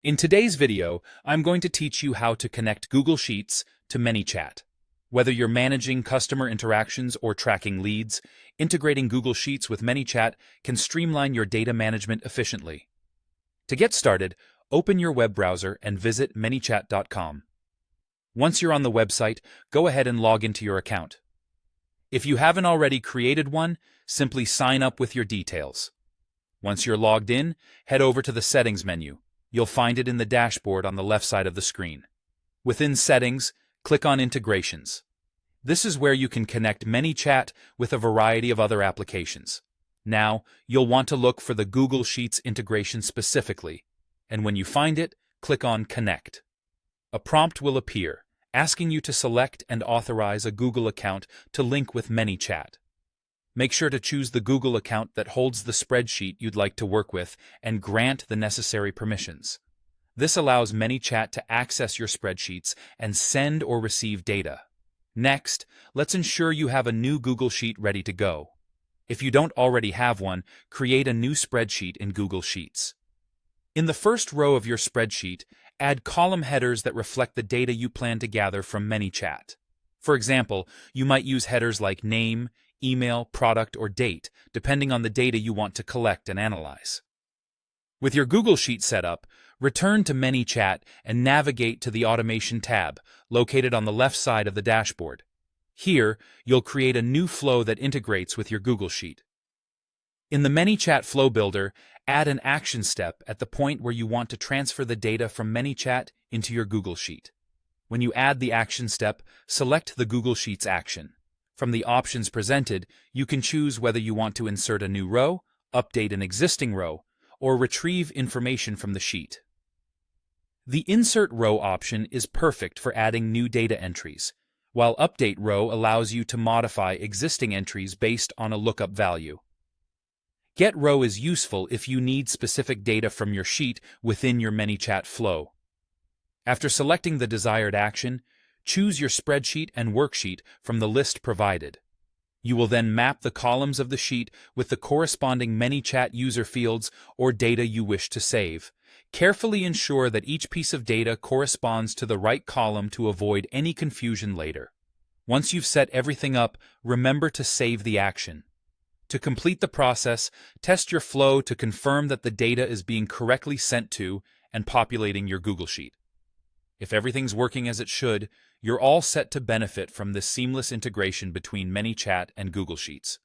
In today's video, I'm going to teach you how to connect Google Sheets to ManyChat. Whether you're managing customer interactions or tracking leads, integrating Google Sheets with ManyChat can streamline your data management efficiently. To get started, open your web browser and visit manychat.com. Once you're on the website, go ahead and log into your account. If you haven't already created one, simply sign up with your details. Once you're logged in, head over to the Settings menu. You'll find it in the dashboard on the left side of the screen. Within Settings, click on Integrations. This is where you can connect ManyChat with a variety of other applications. Now, you'll want to look for the Google Sheets integration specifically, and when you find it, click on Connect. A prompt will appear, asking you to select and authorize a Google account to link with ManyChat. Make sure to choose the Google account that holds the spreadsheet you'd like to work with and grant the necessary permissions. This allows ManyChat to access your spreadsheets and send or receive data. Next, let's ensure you have a new Google Sheet ready to go. If you don't already have one, create a new spreadsheet in Google Sheets. In the first row of your spreadsheet, add column headers that reflect the data you plan to gather from ManyChat. For example, you might use headers like name, email, product, or date, depending on the data you want to collect and analyze. With your Google Sheet set up, return to ManyChat and navigate to the Automation tab, located on the left side of the dashboard. Here, you'll create a new flow that integrates with your Google Sheet. In the ManyChat Flow Builder, add an action step at the point where you want to transfer the data from ManyChat into your Google Sheet. When you add the action step, select the Google Sheets action. From the options presented, you can choose whether you want to insert a new row, update an existing row, or retrieve information from the sheet. The Insert Row option is perfect for adding new data entries, while Update Row allows you to modify existing entries based on a lookup value. Get Row is useful if you need specific data from your sheet within your ManyChat flow. After selecting the desired action, choose your spreadsheet and worksheet from the list provided. You will then map the columns of the sheet with the corresponding ManyChat user fields or data you wish to save. Carefully ensure that each piece of data corresponds to the right column to avoid any confusion later. Once you've set everything up, remember to save the action. To complete the process, test your flow to confirm that the data is being correctly sent to and populating your Google Sheet. If everything's working as it should, you're all set to benefit from this seamless integration between ManyChat and Google Sheets.